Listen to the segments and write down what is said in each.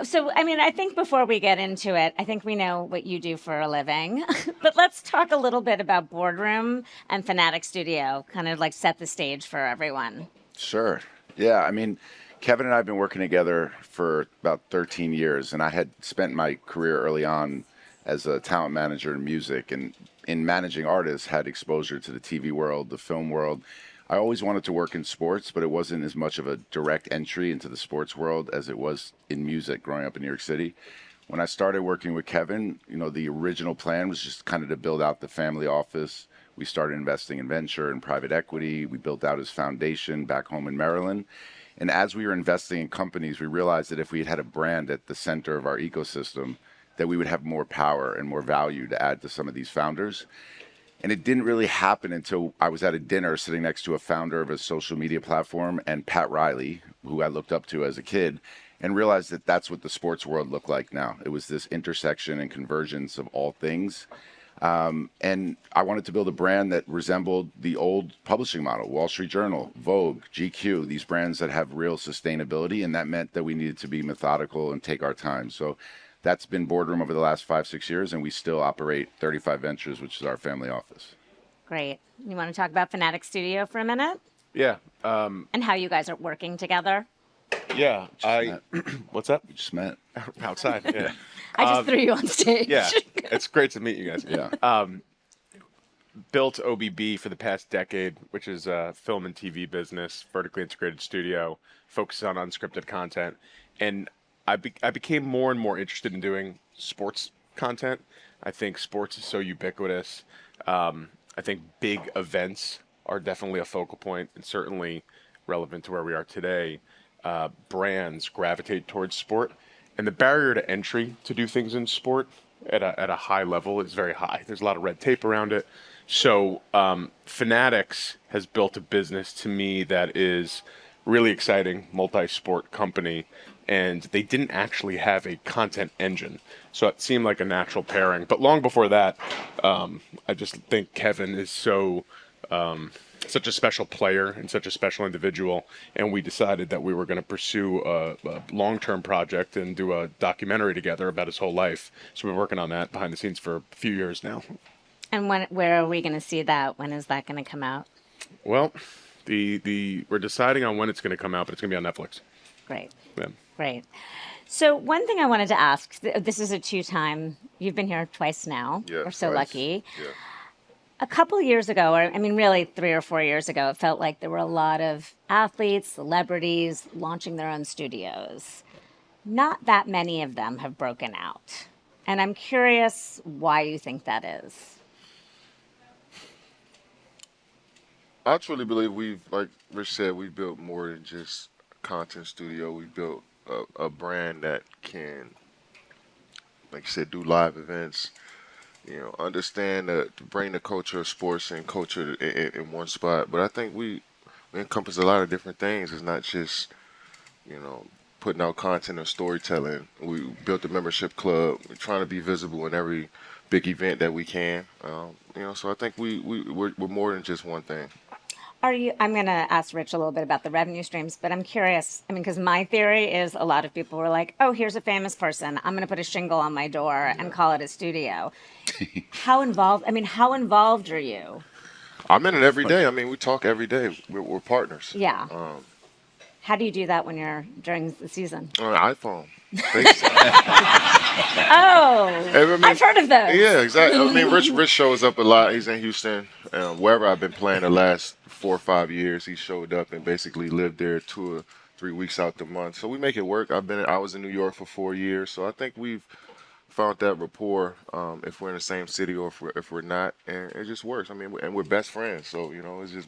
So, I mean, I think before we get into it, I think we know what you do for a living. But let's talk a little bit about Boardroom and Fanatic Studio, kind of like set the stage for everyone. Sure. Yeah, I mean, Kevin and I have been working together for about 13 years, and I had spent my career early on as a talent manager in music, and in managing artists, had exposure to the TV world, the film world. I always wanted to work in sports, but it wasn't as much of a direct entry into the sports world as it was in music growing up in New York City. When I started working with Kevin, the original plan was just kind of to build out the family office. We started investing in venture and private equity. We built out his foundation back home in Maryland. And as we were investing in companies, we realized that if we had a brand at the center of our ecosystem, that we would have more power and more value to add to some of these founders. And it didn't really happen until I was at a dinner sitting next to a founder of a social media platform and Pat Riley, who I looked up to as a kid, and realized that that's what the sports world looked like now. It was this intersection and convergence of all things. And I wanted to build a brand that resembled the old publishing model, Wall Street Journal, Vogue, GQ, these brands that have real sustainability. And that meant that we needed to be methodical and take our time. So that's been Boardroom over the last 5, 6 years, and we still operate 35 Ventures, which is our family office. Great. You want to talk about Fanatic Studio for a minute Yeah. and how you guys are working together? Yeah. What's that? We just met. Outside. Yeah. I just threw you on stage. Yeah. It's great to meet you guys. Yeah. Built OBB for the past decade, which is a film and TV business, vertically integrated studio, focuses on unscripted content. And I became more and more interested in doing sports content. I think sports is so ubiquitous. I think big events are definitely a focal point and certainly relevant to where we are today. Brands gravitate towards sport, and the barrier to entry to do things in sport at a high level is very high. There's a lot of red tape around it. So Fanatics has built a business to me that is really exciting, multi-sport company, and they didn't actually have a content engine. So it seemed like a natural pairing. But long before that, I just think Kevin is such a special player and such a special individual, and we decided that we were going to pursue a long-term project and do a documentary together about his whole life. So we've been working on that behind the scenes for a few years now. And where are we going to see that? When is that going to come out? Well, we're deciding on when it's going to come out, but it's going to be on Netflix. Great. Yeah. Great. So one thing I wanted to ask, this is a two-time, you've been here twice now. Yeah, We're so twice. lucky. Yeah. A couple years ago, or I mean, really 3 or 4 years ago, it felt like there were a lot of athletes, celebrities launching their own studios. Not that many of them have broken out. And I'm curious why you think that is. I truly believe like Rich said, we built more than just a content studio. We built a brand that can, like you said, do live events. Understand to bring the culture of sports and culture in one spot. But I think we encompass a lot of different things. It's not just, putting out content or storytelling. We built a membership club. We're trying to be visible in every big event that we can. So I think we're more than just one thing. I'm going to ask Rich a little bit about the revenue streams, but I'm curious. I mean, because my theory is a lot of people were like, oh, here's a famous person. I'm going to put a shingle on my door and call it a studio. How involved are you? I'm in it every day. I mean, we talk every day. We're partners. Yeah. How do you do that when you're during the season? On an iPhone. Oh, I mean, I've heard of those. Yeah, exactly. I mean, Rich shows up a lot. He's in Houston. Wherever I've been playing the last 4 or 5 years, he showed up and basically lived there 2 or 3 weeks out the month. So we make it work. I was in New York for 4 years, so I think we've found that rapport. If we're in the same city or if we're not, and it just works. I mean, and we're best friends, so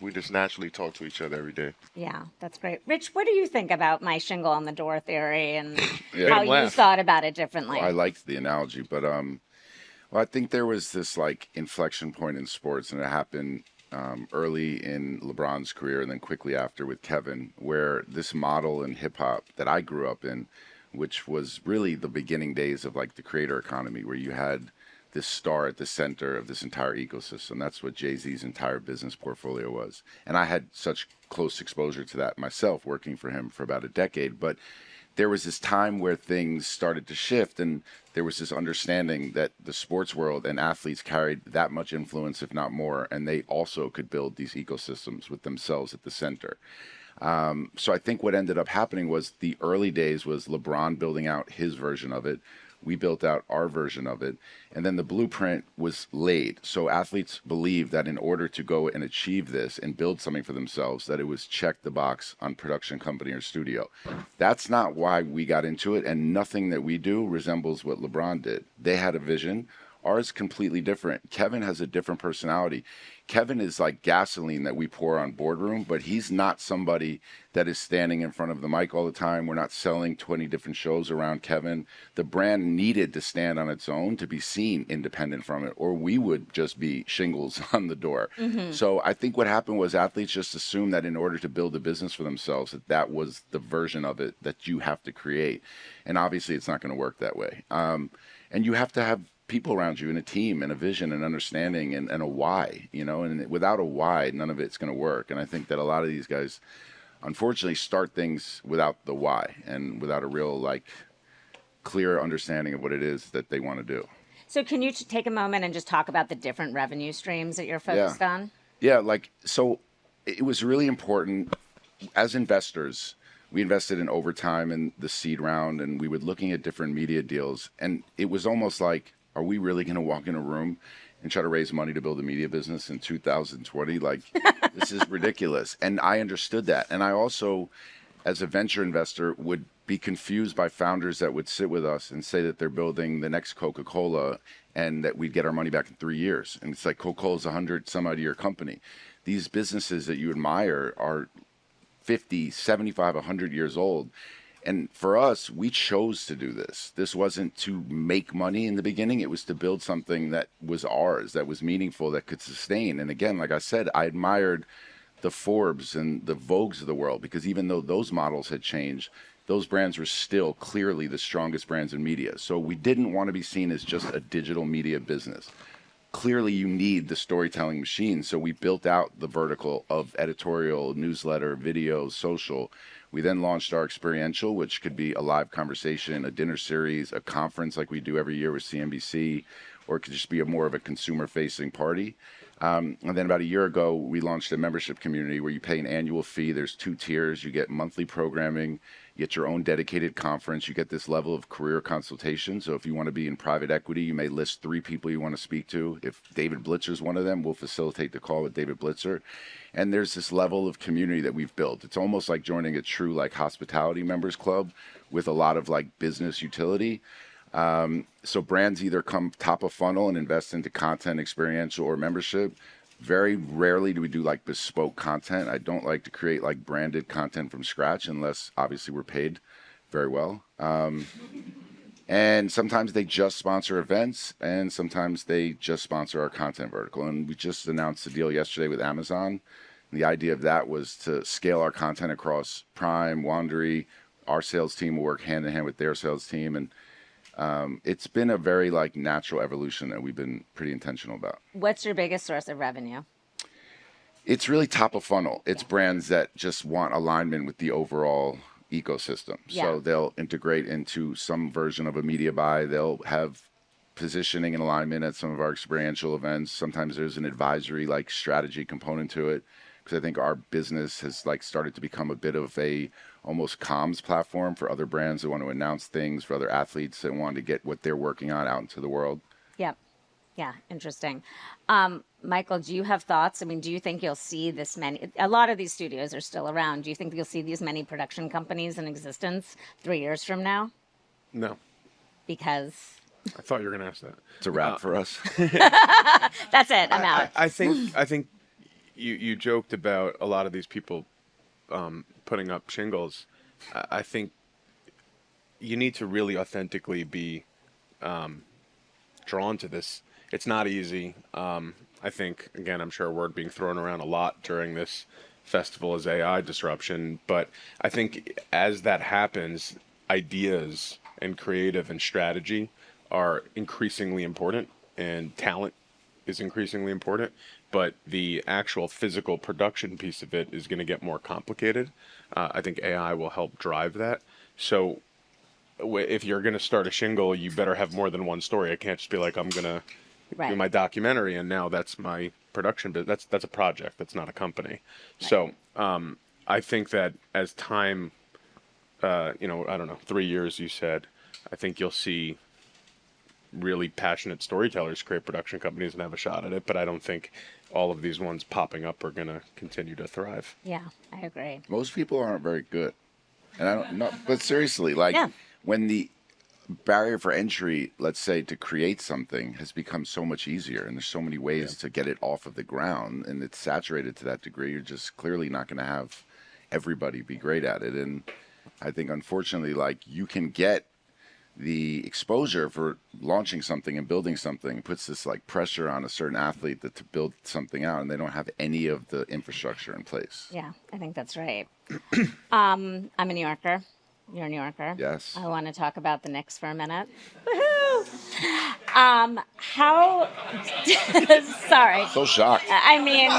we just naturally talk to each other every day. Yeah, that's great. Rich, what do you think about my shingle on the door theory and Yeah. how you thought about it differently? I liked the analogy, but I think there was this like inflection point in sports, and it happened early in LeBron's career and then quickly after with Kevin, where this model in hip hop that I grew up in, which was really the beginning days of like the creator economy, where you had this star at the center of this entire ecosystem. That's what Jay-Z's entire business portfolio was. And I had such close exposure to that myself, working for him for about a decade. But there was this time where things started to shift, and there was this understanding that the sports world and athletes carried that much influence, if not more, and they also could build these ecosystems with themselves at the center. So I think what ended up happening was the early days was LeBron building out his version of it. We built out our version of it. And then the blueprint was laid. So athletes believed that in order to go and achieve this and build something for themselves, that it was check the box on production company or studio. That's not why we got into it. And nothing that we do resembles what LeBron did. They had a vision. Ours completely different. Kevin has a different personality. Kevin is like gasoline that we pour on Boardroom, but he's not somebody that is standing in front of the mic all the time. We're not selling 20 different shows around Kevin. The brand needed to stand on its own to be seen independent from it, or we would just be shingles on the door. So I think what happened was athletes just assumed that in order to build a business for themselves, that that was the version of it that you have to create. And obviously it's not going to work that way. And you have to have people around you and a team and a vision and understanding and a why, you know, and without a why, none of it's going to work. And I think that a lot of these guys, unfortunately, start things without the why and without a real, like, clear understanding of what it is that they want to do. So can you take a moment and just talk about the different revenue streams that you're focused on? Yeah, like, so it was really important as investors. We invested in Overtime and the seed round, and we were looking at different media deals. And it was almost like, are we really going to walk in a room and try to raise money to build a media business in 2020? Like, this is ridiculous. And I understood that. And I also, as a venture investor, would be confused by founders that would sit with us and say that they're building the next Coca-Cola and that we'd get our money back in 3 years. And it's like Coca-Cola's 100 some odd year company. These businesses that you admire are 50, 75, 100 years old. And for us, we chose to do this. This wasn't to make money in the beginning. It was to build something that was ours, that was meaningful, that could sustain. And again, like I said, I admired the Forbes and the Vogues of the world, because even though those models had changed, those brands were still clearly the strongest brands in media. So we didn't want to be seen as just a digital media business. Clearly you need the storytelling machine. So we built out the vertical of editorial, newsletter, video, social. We then launched our experiential, which could be a live conversation, a dinner series, a conference like we do every year with CNBC, or it could just be a more of a consumer-facing party. And then about a year ago, we launched a membership community where you pay an annual fee. There's 2 tiers. You get monthly programming. You get your own dedicated conference. You get this level of career consultation. So if you want to be in private equity, you may list 3 people you want to speak to. If David Blitzer's one of them, we'll facilitate the call with David Blitzer. And there's this level of community that we've built. It's almost like joining a true like hospitality members club with a lot of like business utility. So brands either come top of funnel and invest into content, experiential, or membership. Very rarely do we do like bespoke content. I don't like to create like branded content from scratch unless obviously we're paid very well. And sometimes they just sponsor events, and sometimes they just sponsor our content vertical. And we just announced a deal yesterday with Amazon. The idea of that was to scale our content across Prime, Wandery. Our sales team will work hand in hand with their sales team, and it's been a very like natural evolution that we've been pretty intentional about. What's your biggest source of revenue? It's really top of funnel. It's brands that just want alignment with the overall ecosystem. Yeah. So they'll integrate into some version of a media buy. They'll have positioning and alignment at some of our experiential events. Sometimes there's an advisory like strategy component to it, because I think our business has like started to become a bit of a almost comms platform for other brands that want to announce things, for other athletes that want to get what they're working on out into the world. Yep. Yeah, interesting. Michael, do you have thoughts? I mean, do you think you'll see this many? A lot of these studios are still around. Do you think you'll see these many production companies in existence 3 years from now? No, Because I thought you were going to ask that. It's a wrap for us. that's it. I'm out. I think you joked about a lot of these people putting up shingles. I think you need to really authentically be drawn to this. It's not easy. I think, again, I'm sure a word being thrown around a lot during this festival is AI disruption. But I think as that happens, ideas and creative and strategy are increasingly important, and talent is increasingly important. But the actual physical production piece of it is going to get more complicated. I think AI will help drive that. So if you're going to start a shingle, you better have more than one story. It can't just be like, I'm going to do Right. my documentary and now that's my production. But that's a project. That's not a company. So I think that as time, I don't know, 3 years, you said, I think you'll see really passionate storytellers create production companies and have a shot at it. But I don't think all of these ones popping up are going to continue to thrive. Yeah, I agree. Most people aren't very good. And I don't know, but seriously, like Yeah. when the barrier for entry, let's say, to create something has become so much easier, and there's so many ways to get it off of the ground, and it's saturated to that degree, you're just clearly not going to have everybody be great at it. And I think, unfortunately, like you can get the exposure for launching something and building something puts this like pressure on a certain athlete to build something out, and they don't have any of the infrastructure in place. Yeah, I think that's right. I'm a New Yorker. You're a New Yorker. Yes. I want to talk about the Knicks for a minute. Woohoo! How? Sorry. So shocked. I mean,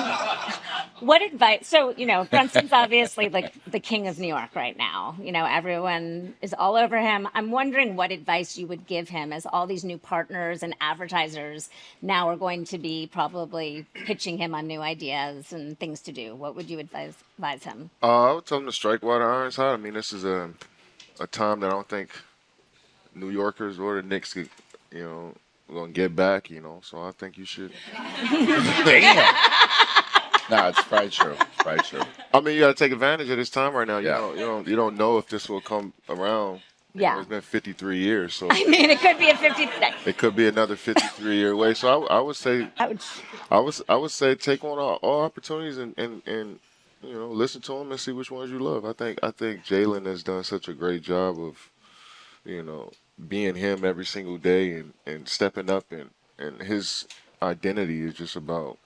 what advice? So, Brunson's obviously like the king of New York right now. Everyone is all over him. I'm wondering what advice you would give him as all these new partners and advertisers now are going to be probably pitching him on new ideas and things to do. What would you advise him? I would tell him to strike while the iron's hot. I mean, this is a time that I don't think New Yorkers or the Knicks could, going to get back, So I think you should. Damn. No, it's probably true. It's probably true. I mean, you got to take advantage of this time right now. Yeah. You don't know if this will come around. Yeah. It's been 53 years, so I mean, it could be a 50. it could be another 53-year wait. So I would say I would say take on all opportunities and listen to them and see which ones you love. I think Jalen has done such a great job of being him every single day and stepping up and his identity is just about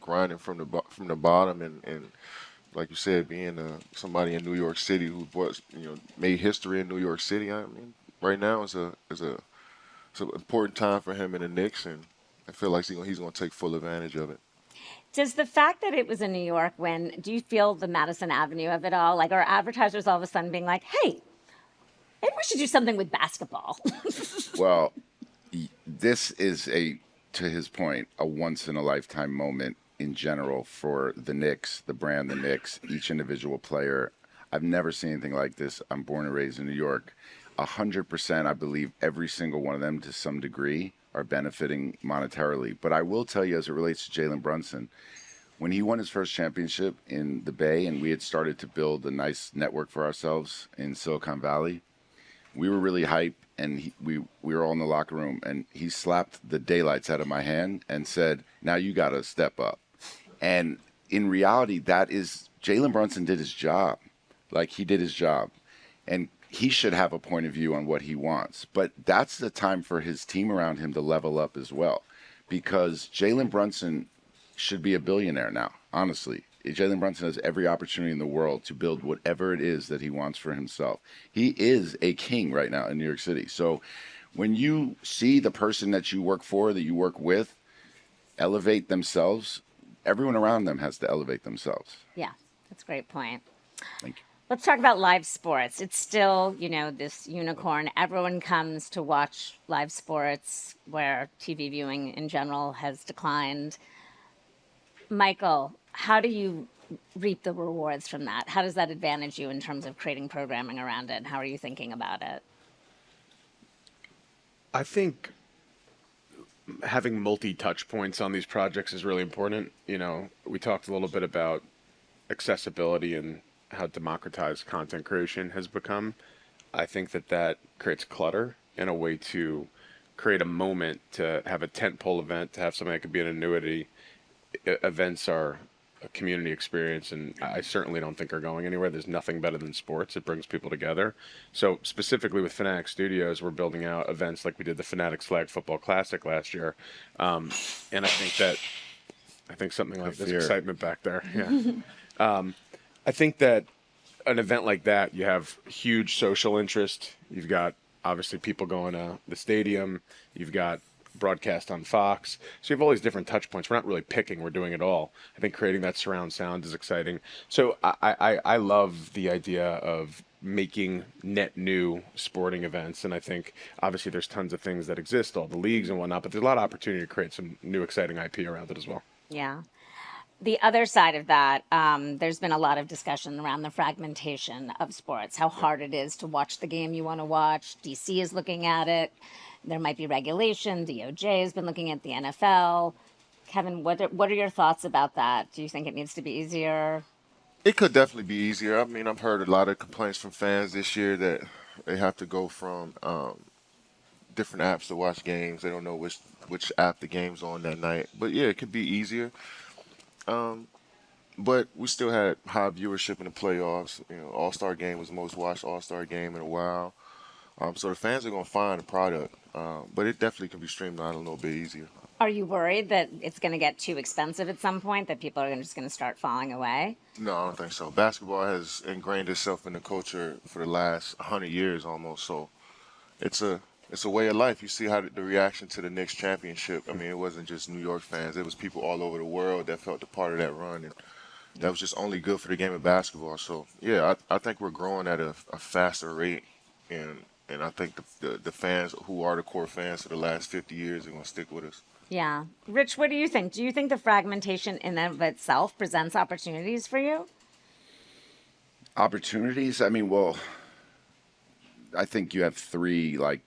grinding from the bottom and like you said, being somebody in New York City who was made history in New York City. I mean, right now it's an important time for him in the Knicks, and I feel like he's going to take full advantage of it. Does the fact that it was a New York win, do you feel the Madison Avenue of it all? Like, are advertisers all of a sudden being like, hey, maybe we should do something with basketball? Well, this is to his point, a once in a lifetime moment in general for the Knicks, the brand, the Knicks, each individual player. I've never seen anything like this. I'm born and raised in New York. 100%, I believe every single one of them to some degree are benefiting monetarily. But I will tell you, as it relates to Jalen Brunson, when he won his first championship in the Bay and we had started to build a nice network for ourselves in Silicon Valley, we were really hyped, and we were all in the locker room, and he slapped the daylights out of my hand and said, now you got to step up. And in reality, Jalen Brunson did his job. Like, he did his job. And he should have a point of view on what he wants. But that's the time for his team around him to level up as well. Because Jalen Brunson should be a billionaire now, honestly. Jalen Brunson has every opportunity in the world to build whatever it is that he wants for himself. He is a king right now in New York City. So when you see the person that you work for, that you work with, elevate themselves, everyone around them has to elevate themselves. Yeah, that's a great point. Thank you. Let's talk about live sports. It's still, this unicorn. Everyone comes to watch live sports where TV viewing in general has declined. Michael, how do you reap the rewards from that? How does that advantage you in terms of creating programming around it? How are you thinking about it? I think having multi-touch points on these projects is really important. We talked a little bit about accessibility and how democratized content creation has become. I think that creates clutter in a way to create a moment, to have a tentpole event, to have something that could be an annuity. Events are a community experience, and I certainly don't think are going anywhere. There's nothing better than sports. It brings people together. So specifically with Fanatic Studios, we're building out events like we did the Fanatics Flag Football Classic last year. And I think something like this excitement back there. Yeah. I think that an event like that, you have huge social interest. You've got obviously people going to the stadium. You've got broadcast on Fox. So you have all these different touch points. We're not really picking, we're doing it all. I think creating that surround sound is exciting. So I love the idea of making net new sporting events. And I think obviously there's tons of things that exist, all the leagues and whatnot, but there's a lot of opportunity to create some new exciting IP around it as well. Yeah. The other side of that, there's been a lot of discussion around the fragmentation of sports, how hard it is to watch the game you want to watch. DC is looking at it. There might be regulation. DOJ has been looking at the NFL. Kevin, what are your thoughts about that? Do you think it needs to be easier? It could definitely be easier. I mean, I've heard a lot of complaints from fans this year that they have to go from different apps to watch games. They don't know which app the game's on that night. But yeah, it could be easier. But we still had high viewership in the playoffs. You know, All-Star Game was the most watched All-Star Game in a while. So the fans are going to find a product. But it definitely can be streamlined a little bit easier. Are you worried that it's going to get too expensive at some point, that people are just going to start falling away? No, I don't think so. Basketball has ingrained itself in the culture for the last 100 years almost. So it's a way of life. You see how the reaction to the Knicks championship. I mean, it wasn't just New York fans. It was people all over the world that felt a part of that run, and that was just only good for the game of basketball. So yeah, I think we're growing at a faster rate, and I think the fans who are the core fans for the last 50 years are going to stick with us. Yeah. Rich, what do you think? Do you think the fragmentation in and of itself presents opportunities for you? Opportunities? I mean, well, I think you have three like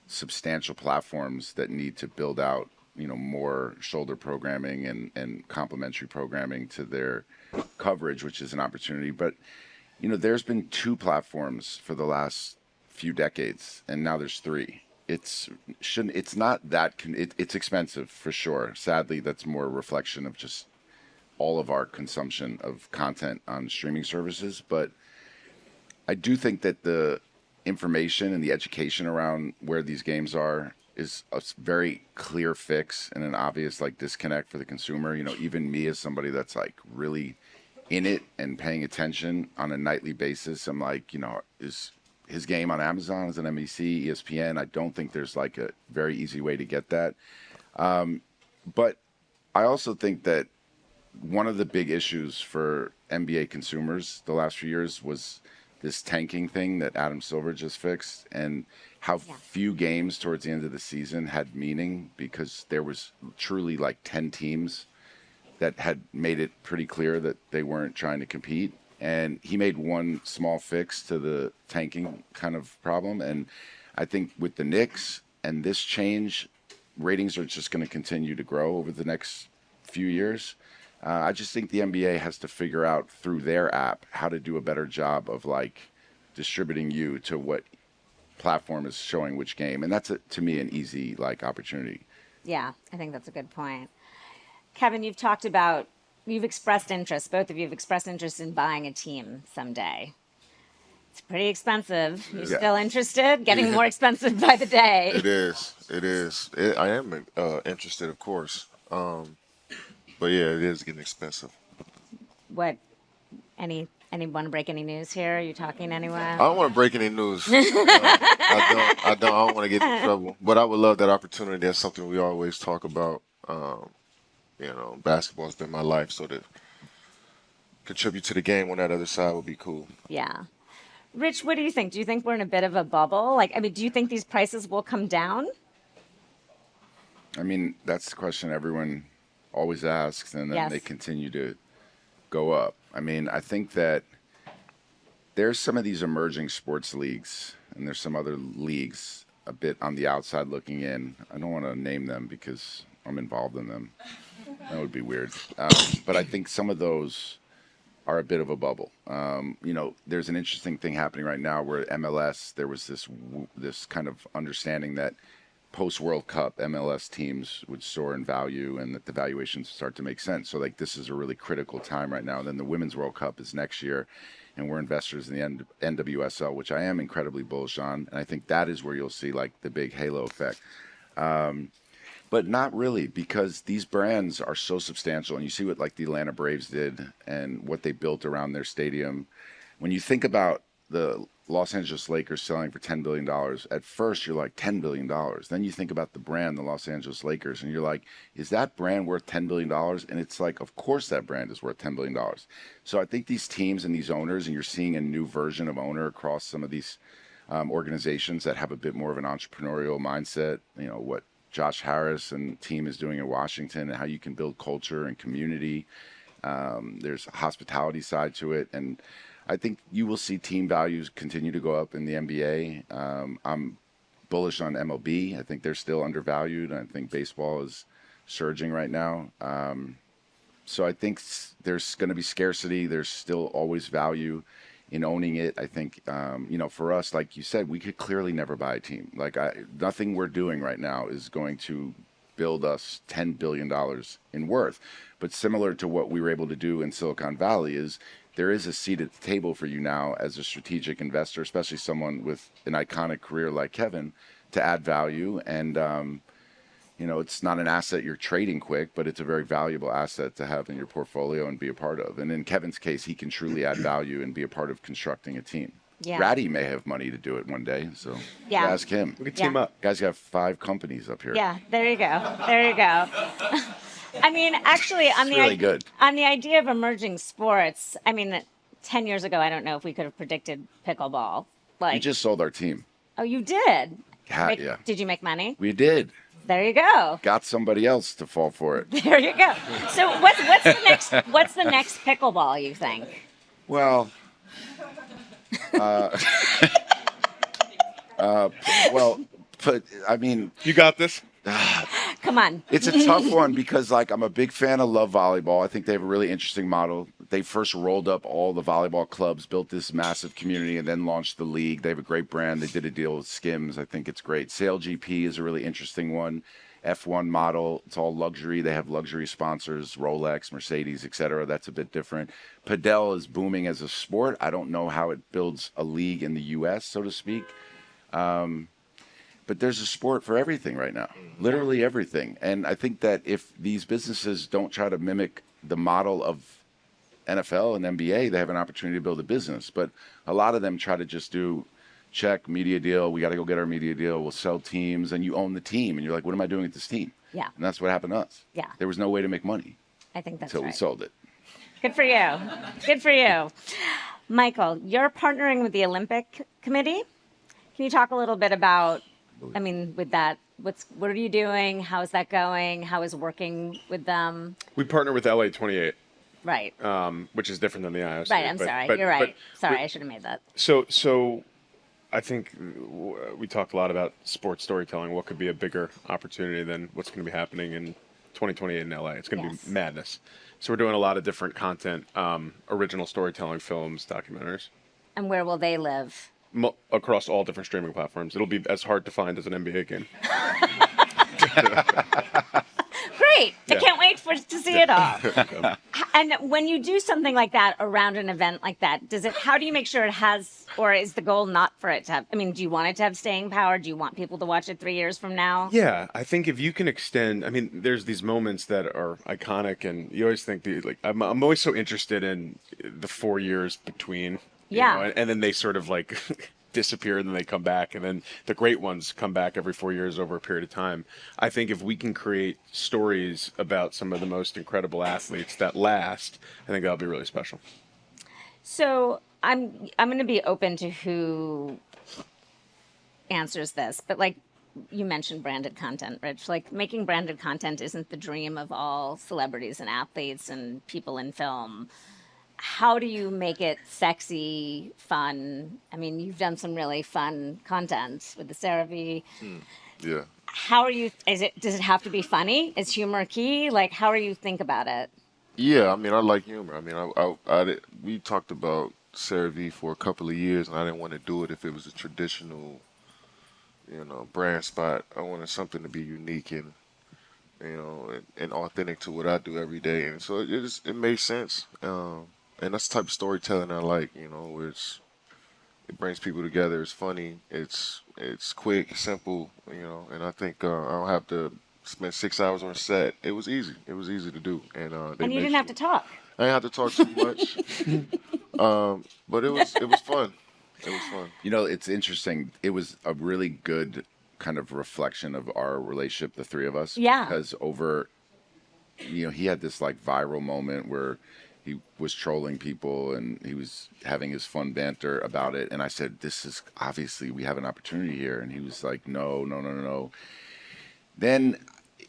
substantial platforms that need to build out, more shoulder programming and complementary programming to their coverage, which is an opportunity. But, there's been two platforms for the last few decades, and now there's three. It's not that it's expensive for sure. Sadly, that's more a reflection of just all of our consumption of content on streaming services. But I do think that the information and the education around where these games are is a very clear fix and an obvious like disconnect for the consumer. Even me as somebody that's like really in it and paying attention on a nightly basis, I'm like, is his game on Amazon, is it NBC, ESPN? I don't think there's like a very easy way to get that. But I also think that one of the big issues for NBA consumers the last few years was this tanking thing that Adam Silver just fixed, and how few games towards the end of the season had meaning because there was truly like 10 teams that had made it pretty clear that they weren't trying to compete. And he made one small fix to the tanking kind of problem. And I think with the Knicks and this change, ratings are just going to continue to grow over the next few years. I just think the NBA has to figure out through their app how to do a better job of like distributing you to what platform is showing which game. And that's, to me, an easy like opportunity. Yeah, I think that's a good point. Kevin, you've expressed interest, both of you have expressed interest in buying a team someday. It's pretty expensive. You still interested? Getting more expensive by the day. It is. I am interested, of course. But yeah, it is getting expensive. What? Anyone break any news here? Are you talking to anyone? I don't want to break any news. I don't want to get in trouble. But I would love that opportunity. That's something we always talk about. Basketball's been my life, so to contribute to the game on that other side would be cool. Yeah. Rich, what do you think? Do you think we're in a bit of a bubble? Do you think these prices will come down? I mean, that's the question everyone always asks, and then they continue to go up. I mean, I think that there's some of these emerging sports leagues, and there's some other leagues a bit on the outside looking in. I don't want to name them because I'm involved in them. That would be weird. But I think some of those are a bit of a bubble. There's an interesting thing happening right now where MLS, there was this kind of understanding that post-World Cup, MLS teams would soar in value and that the valuations start to make sense. So, this is a really critical time right now. And then the Women's World Cup is next year, and we're investors in the NWSL, which I am incredibly bullish on. And I think that is where you'll see, the big halo effect. But not really, because these brands are so substantial. And you see what, the Atlanta Braves did and what they built around their stadium. When you think about the Los Angeles Lakers selling for $10 billion. At first, you're like, $10 billion. Then you think about the brand, the Los Angeles Lakers, and you're like, is that brand worth $10 billion? And it's like, of course that brand is worth $10 billion. So I think these teams and these owners, and you're seeing a new version of owner across some of these organizations that have a bit more of an entrepreneurial mindset, what Josh Harris and team is doing in Washington and how you can build culture and community. There's a hospitality side to it. And I think you will see team values continue to go up in the NBA. I'm bullish on MLB. I think they're still undervalued. I think baseball is surging right now. So I think there's going to be scarcity. There's still always value in owning it. I think, for us, like you said, we could clearly never buy a team. Nothing we're doing right now is going to build us $10 billion in worth. But similar to what we were able to do in Silicon Valley is there is a seat at the table for you now as a strategic investor, especially someone with an iconic career like Kevin, to add value. And, it's not an asset you're trading quick, but it's a very valuable asset to have in your portfolio and be a part of. And in Kevin's case, he can truly add value and be a part of constructing a team. Yeah. Ratty may have money to do it one day, so Yeah. ask him. We could team up. Guy's got 5 companies up here. Yeah, there you go. There you go. I mean, actually, on It's really good. on the idea of emerging sports, 10 years ago, I don't know if we could have predicted pickleball. We just sold our team. Oh, you did? Yeah. Did you make money? We did. There you go. Got somebody else to fall for it. There you go. So what's the next pickleball, you think? Well, You got this. Come on. it's a tough one because I'm a big fan of Love Volleyball. I think they have a really interesting model. They first rolled up all the volleyball clubs, built this massive community, and then launched the league. They have a great brand. They did a deal with Skims. I think it's great. Sail GP is a really interesting one. F1 model. It's all luxury. They have luxury sponsors, Rolex, Mercedes, etc. That's a bit different. Padel is booming as a sport. I don't know how it builds a league in the U.S., so to speak. But there's a sport for everything right now, literally everything. And I think that if these businesses don't try to mimic the model of NFL and NBA, they have an opportunity to build a business. But a lot of them try to just do check, media deal. We got to go get our media deal. We'll sell teams, and you own the team. And you're like, what am I doing with this team? Yeah. And that's what happened to us. Yeah. There was no way to make money I think that's until right. we sold it. Good for you. Good for you. Michael, you're partnering with the Olympic Committee. Can you talk a little bit about, with that, what are you doing? How is that going? How is working with them? We partner with LA 28, Right. which is different than the IOC. Right, I'm sorry. You're right. Sorry, I should have made that. So I think we talked a lot about sports storytelling. What could be a bigger opportunity than what's going to be happening in 2028 in LA? It's going to Yes. be madness. So we're doing a lot of different content, original storytelling, films, documentaries, And where will they live? across all different streaming platforms. It'll be as hard to find as an NBA game. Great. I Yeah. can't wait to see it all. And when you do something like that around an event like that, how do you make sure it has, or is the goal not for it to have, do you want it to have staying power? Do you want people to watch it 3 years from now? Yeah, I think if you can extend, there's these moments that are iconic, and you always think I'm always so interested in the 4 years between. Yeah. And then they sort of disappear, and then they come back, and then the great ones come back every 4 years over a period of time. I think if we can create stories about some of the most incredible athletes that last, I think that'll be really special. So I'm going to be open to who answers this, but you mentioned branded content, Rich. Making branded content isn't the dream of all celebrities and athletes and people in film. How do you make it sexy, fun? You've done some really fun content with the CeraVe. Yeah. How are you? Does it have to be funny? Is humor key? How do you think about it? Yeah, I like humor. We talked about CeraVe for a couple of years, and I didn't want to do it if it was a traditional, brand spot. I wanted something to be unique and, and authentic to what I do every day. And so it made sense. And that's the type of storytelling I like, where it brings people together. It's funny. It's quick, simple, and I think I don't have to spend 6 hours on set. It was easy. It was easy to do. And You didn't have to talk. I didn't have to talk too much. But it was fun. It was fun. You know, it's interesting. It was a really good kind of reflection of our relationship, the three of us. Yeah. Because he had this like viral moment where he was trolling people and he was having his fun banter about it. And I said, this is obviously, we have an opportunity here. And he was like, no, no, no, no, no. Then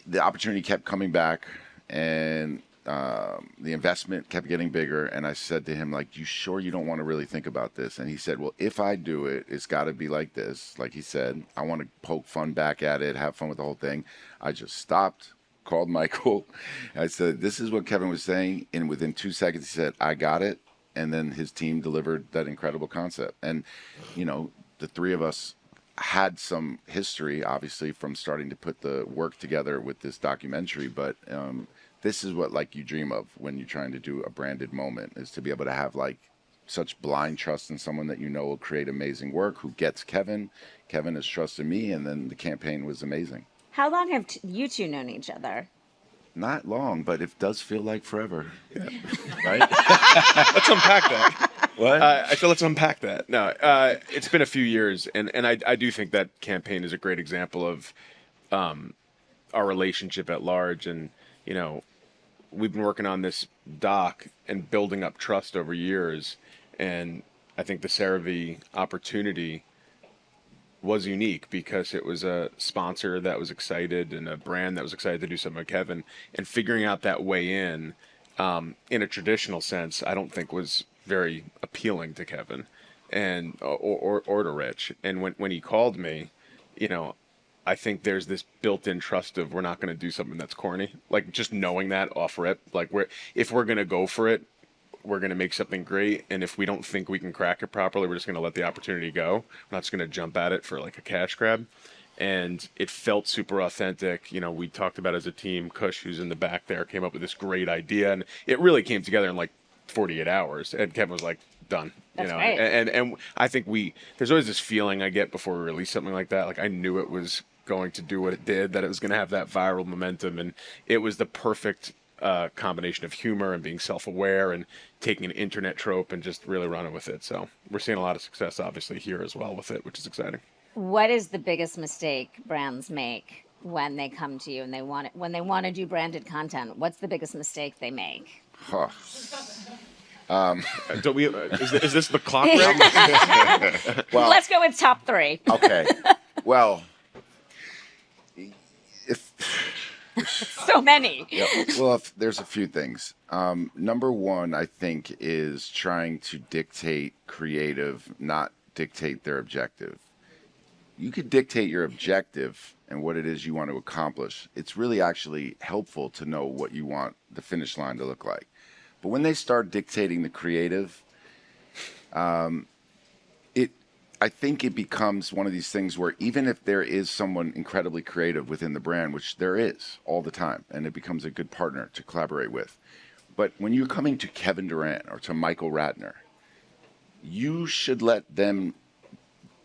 the opportunity kept coming back and the investment kept getting bigger. And I said to him, like, you sure you don't want to really think about this? And he said, well, if I do it, it's got to be like this. Like he said, I want to poke fun back at it, have fun with the whole thing. I just stopped, called Michael. I said, this is what Kevin was saying. And within 2 seconds, he said, I got it. And then his team delivered that incredible concept. And, the three of us had some history, obviously, from starting to put the work together with this documentary. But this is what like you dream of when you're trying to do a branded moment, is to be able to have like such blind trust in someone that will create amazing work, who gets Kevin. Kevin has trusted me, and then the campaign was amazing. How long have you two known each other? Not long, but it does feel like forever. Yeah. Right? Let's unpack that. What? I feel let's unpack that. No, it's been a few years, and I do think that campaign is a great example of our relationship at large. And we've been working on this doc and building up trust over years. And I think the CeraVe opportunity was unique because it was a sponsor that was excited and a brand that was excited to do something with Kevin. And figuring out that way in a traditional sense, I don't think was very appealing to Kevin and or to Rich. And when he called me, I think there's this built-in trust of we're not going to do something that's corny. Like just knowing that off rip, like if we're going to go for it, we're going to make something great. And if we don't think we can crack it properly, we're just going to let the opportunity go. We're not just going to jump at it for like a cash grab. And it felt super authentic. We talked about as a team, Kush, who's in the back there, came up with this great idea. And it really came together in like 48 hours. And Kevin was like, done. That's right. And I think there's always this feeling I get before we release something like that. Like I knew it was going to do what it did, that it was going to have that viral momentum. And it was the perfect combination of humor and being self-aware and taking an internet trope and just really running with it. So we're seeing a lot of success, obviously, here as well with it, which is exciting. What is the biggest mistake brands make when they come to you and when they want to do branded content? What's the biggest mistake they make? Huh. Don't we? Is this the clock ring? Well, Let's go with top 3. okay. Well, if So many. there's a few things. Number one, I think, is trying to dictate creative, not dictate their objective. You could dictate your objective and what it is you want to accomplish. It's really actually helpful to know what you want the finish line to look like. But when they start dictating the creative, I think it becomes one of these things where even if there is someone incredibly creative within the brand, which there is all the time, and it becomes a good partner to collaborate with. But when you're coming to Kevin Durant or to Michael Ratner, you should let them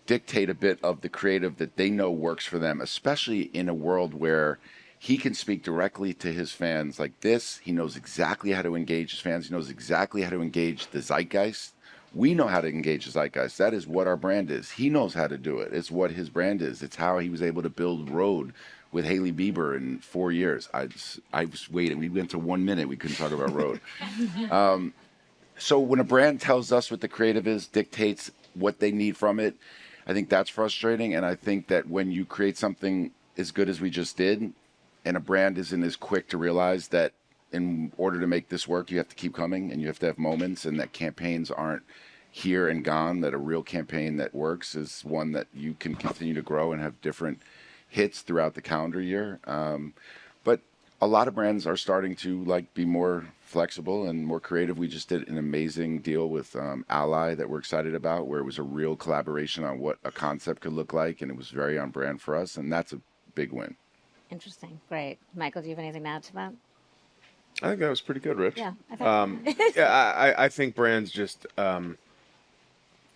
dictate a bit of the creative that they know works for them, especially in a world where he can speak directly to his fans like this. He knows exactly how to engage his fans. He knows exactly how to engage the zeitgeist. We know how to engage the zeitgeist. That is what our brand is. He knows how to do it. It's what his brand is. It's how he was able to build Road with Hailey Bieber in 4 years. I was waiting. We went to 1 minute. We couldn't talk about Road. So when a brand tells us what the creative is, dictates what they need from it, I think that's frustrating. And I think that when you create something as good as we just did, and a brand isn't as quick to realize that in order to make this work, you have to keep coming and you have to have moments, and that campaigns aren't here and gone, that a real campaign that works is one that you can continue to grow and have different hits throughout the calendar year. But a lot of brands are starting to be more flexible and more creative. We just did an amazing deal with Ally that we're excited about, where it was a real collaboration on what a concept could look like, and it was very on brand for us, and that's a big win. Interesting. Great. Michael, do you have anything to add to that? I think that was pretty good, Rich. Yeah. I I think brands just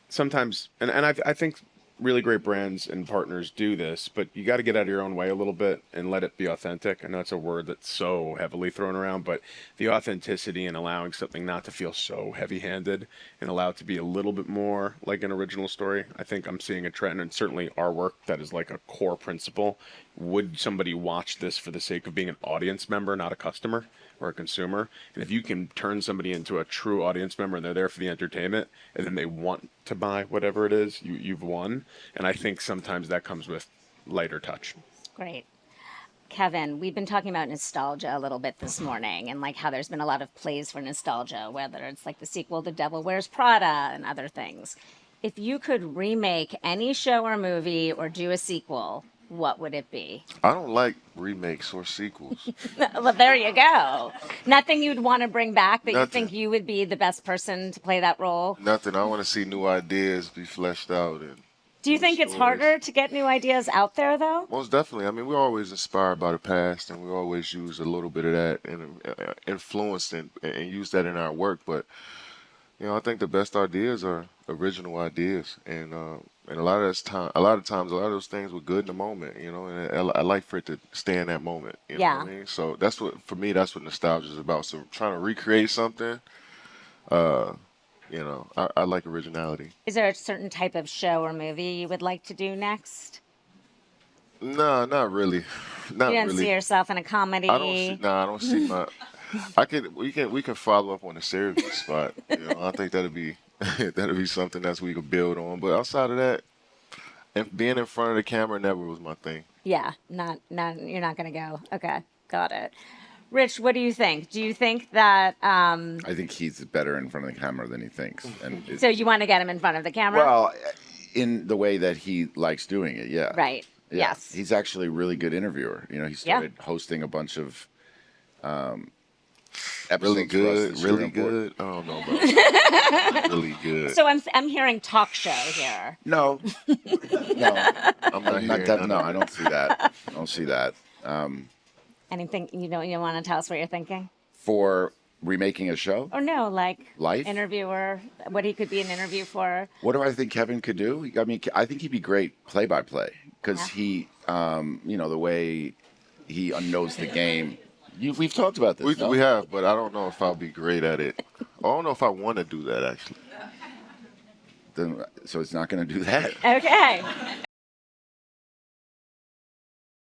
sometimes, and I think really great brands and partners do this, but you got to get out of your own way a little bit and let it be authentic. I know it's a word that's so heavily thrown around, but the authenticity and allowing something not to feel so heavy-handed and allow it to be a little bit more like an original story. I think I'm seeing a trend, and certainly our work, that is like a core principle. Would somebody watch this for the sake of being an audience member, not a customer or a consumer? And if you can turn somebody into a true audience member and they're there for the entertainment and then they want to buy whatever it is, you've won. And I think sometimes that comes with lighter touch. Great. Kevin, we've been talking about nostalgia a little bit this morning and like how there's been a lot of plays for nostalgia, whether it's like the sequel to Devil Wears Prada and other things. If you could remake any show or movie or do a sequel, what would it be? I don't like remakes or sequels. Well, there you go. Nothing you'd want to bring back that you Nothing. think you would be the best person to play that role? Nothing. I want to see new ideas be fleshed out. And Do you think it's stories. harder to get new ideas out there, though? Most definitely. I mean, we're always inspired by the past, and we always use a little bit of that and influence and use that in our work. But I think the best ideas are original ideas, and a lot of times, a lot of those things were good in the moment. And I like for it to stay in that moment. You know what I mean? So that's what, for me, that's what nostalgia is about. So trying to recreate something, I like originality. Is there a certain type of show or movie you would like to do next? No, not really. Not You don't really. see yourself in a comedy? I don't see my. We can follow up on the serious spot. I think that'd be something that we could build on. But outside of that, and being in front of the camera never was my thing. Yeah, not. You're not going to go. Okay, got it. Rich, what do you think? Do you think that? I think he's better in front of the camera than he thinks. And So you want to get him in front of the camera? well, in the way that he likes doing it, yeah. Right. Yeah. Yes. He's actually a really good interviewer. He started hosting a bunch of episodes Really for us good, this year really on Board. good. I don't know about really good. So I'm hearing talk show here. No, no, I'm not hearing that, none no, of I it. don't see that. I don't see that. Anything you want to tell us what you're thinking? For remaking a show, Or no, like Life? interviewer, what he could be an interview for. what do I think Kevin could do? I mean, I think he'd be great play-by-play because Yeah. he, the way he knows the game. We've talked about this. no? We have, but I don't know if I'll be great at it. I don't know if I want to do that actually. So it's not going to do that. Okay.